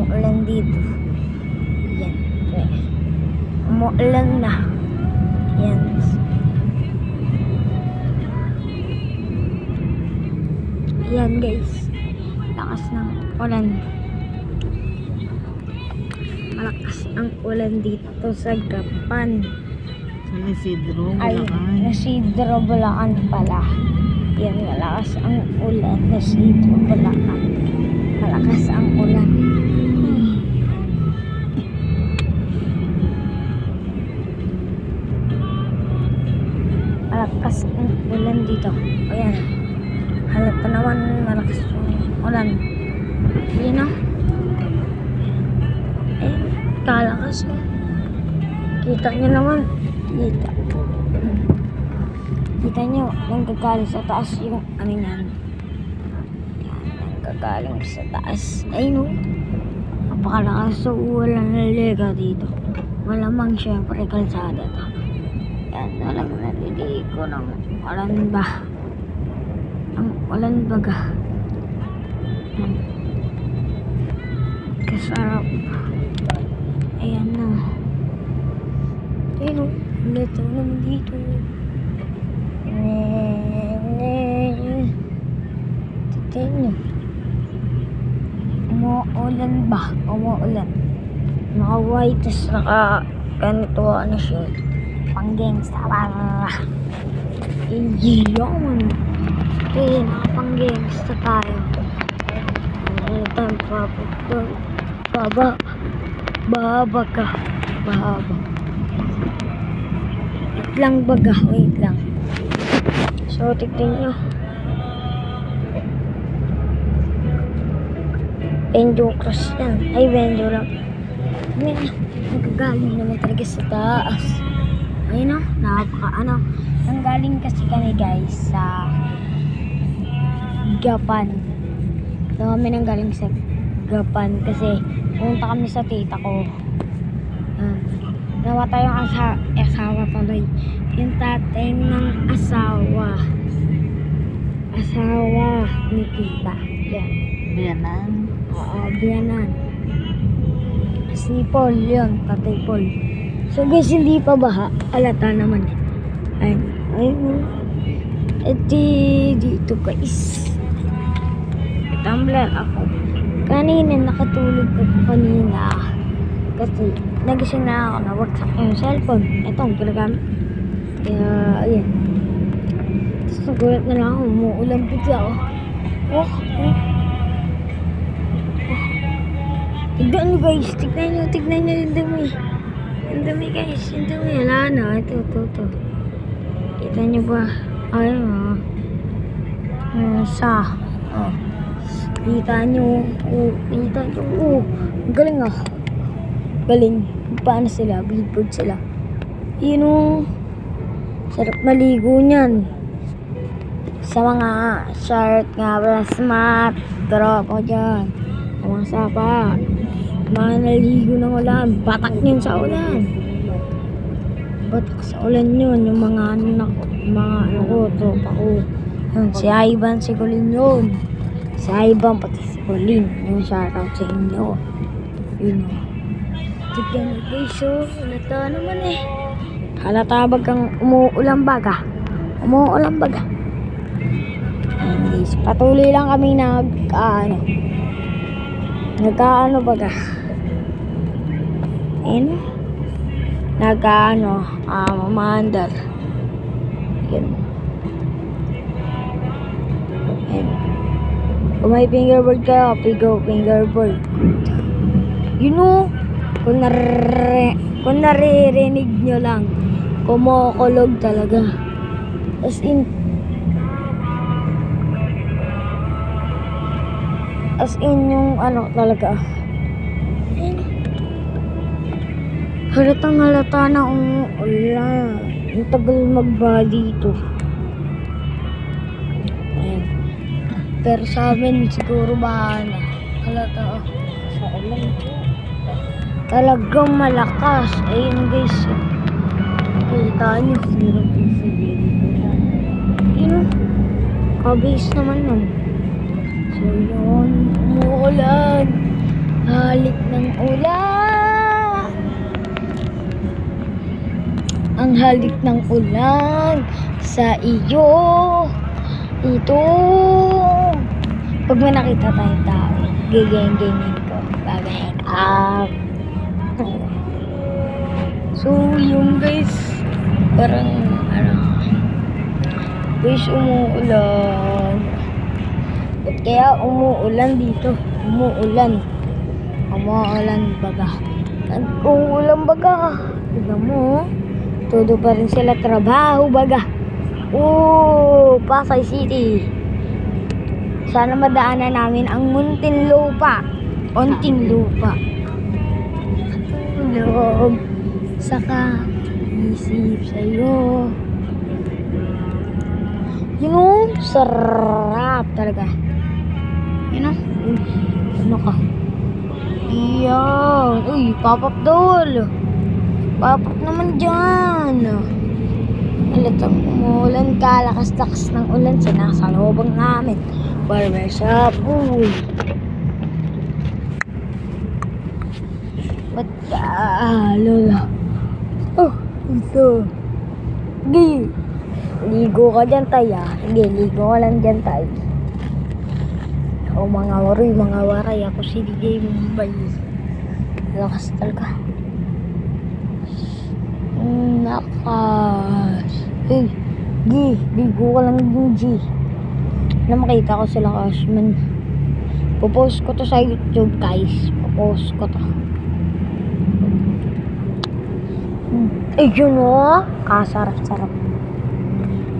ulan dito. Yan. Umuulan na. Yan. Yan guys. Lakas ng ulan. Malakas ang ulan dito sa Gapan. Sa Isidro, Ay, Bulacan. Isidro, Bulacan pala. Yan, malakas ang ulan. Isidro, Bulacan. Malakas ang ulan. Malakas ang ulan dito. Ayan. Halata naman malakas yung ulan. Ayan o. Eh, kalakas o. Kita nyo naman. Kita nyo, nanggagaling sa taas yung ano yan. Yan, nanggagaling sa taas. Ayun o. Napakalakas so wala naliga dito. Malamang syempre kalsada to. Yan, walang naliligo ng ulan ba. Ang ulan baga. Yan. Kasarap. Ayan na. Ayun o. Lito naman dito. Tignan nyo. Umuulan ba? Umuulan. Naka-white, tas naka-ganito ano siya. Pang-gangsta. Iyon. Okay, nakapang-gangsta tayo. Ano tayo papunta? Baba ka. Baba. Wait lang baga. Wait lang. So, tignan nyo. Bendo cross yan. Ay, bendo lang. Nagagaling naman talaga sa taas. Ayun o. Nanggaling kasi kami guys sa Gapan. So, kami nanggaling sa Gapan kasi pumunta kami sa tita ko. Nawata yung asawa tuloy. Yung tatay ng asawa ni tita. Yan. Biyanan. Oo, biyanan. Si Paul yun, tatay Paul. So guys, hindi pa baha. Alata naman. Ayun. Dito guys. Tumbler ako. Kanina nakatulog ako kanina. Kasi nagising na ako na wagsak yung cellphone. Ito ang ginagamit. Kaya, ayan. Tapos nagulat na lang ako. Umuulan bigla ako. Tignan nyo guys. Tignan nyo yung dumi. Yung dumi guys. Yung dumi. Wala na. Ito. Kita nyo ba? Ayun o. Kita nyo. Kita nyo. Galing ah. Galing. Paano sila? Billboard sila. Yun o. Sarap maligo niyan. Sa mga shirt nga pala smart. Drop ko dyan. Sa mga sapa. Mga naligo ng ulan. Batak yun sa ulan. Batak sa ulan yun. Yung mga ano ko. Tropa ko. Yun, si Ivan, si Colin yun. Si Ivan, pati si Colin. Yung shoutout sa inyo. Yun o. Tignan mo guys, so halata naman eh. Halata bagang umuulan baga. Ayan guys, patuloy lang kami nag-ano baga. Ayan. Mamandar. Ayan. Ayan. Kung may fingerboard kayo, fingerboard. You know, kung naririnig nyo lang, kumukulog talaga. As in yung ano talaga. Halatang halata na umuulan. Ang tagal magbaha dito. Ayan. Pero sa amin siguro baha na. Halata sa ulan. Talagang malakas. Ayun guys. Kita nyo. Yun. Kabis naman nun. So yun. Umuulan. Halik ng ulan. Ang halik ng ulan sa iyo. Ito. Pag may nakita tayong tao, gigeng-gengin ko. Babay up. So, yung guys, parang, guys, umuulan. Ba't kaya umuulan dito? Umuulan baga. Umuulan baga. Tignan mo, todo pa rin sila trabaho baga. Pasay City. Sana madaanan namin ang Muntinlupa. Ontinlupa. Tulog. Saka isip sa'yo. Yun o, sarap talaga. Yun o. Ano ka? Iyan. Uy, pop-up doll. Pop-up naman dyan. Alatang umulan, kalakas-lakas ng ulan. Sinasalubong namin. Barbershop. Uy. Ba't lola? Oh, ito. Di. Ligo ka dyan, tay, ah. Sige, ligo ka lang dyan, tay. O, mga waray. Ako si DJ Mumbai. Lakas talaga. Nakas. Hey, G. Ligo ka lang din, G. Na makita ko sila Cashman. Popost ko to sa YouTube, guys. Popost ko to. Yun o. Kasarap-sarap.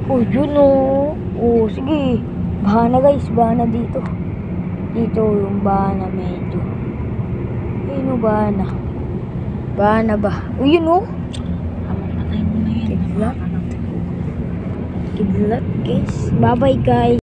Yun o. Sige. Bahana guys. Bahana dito. Dito yung bahana medyo. Yun o, bahana. Bahana ba? Yun o. Patay mo na yan. Kidlat guys. Bye-bye guys.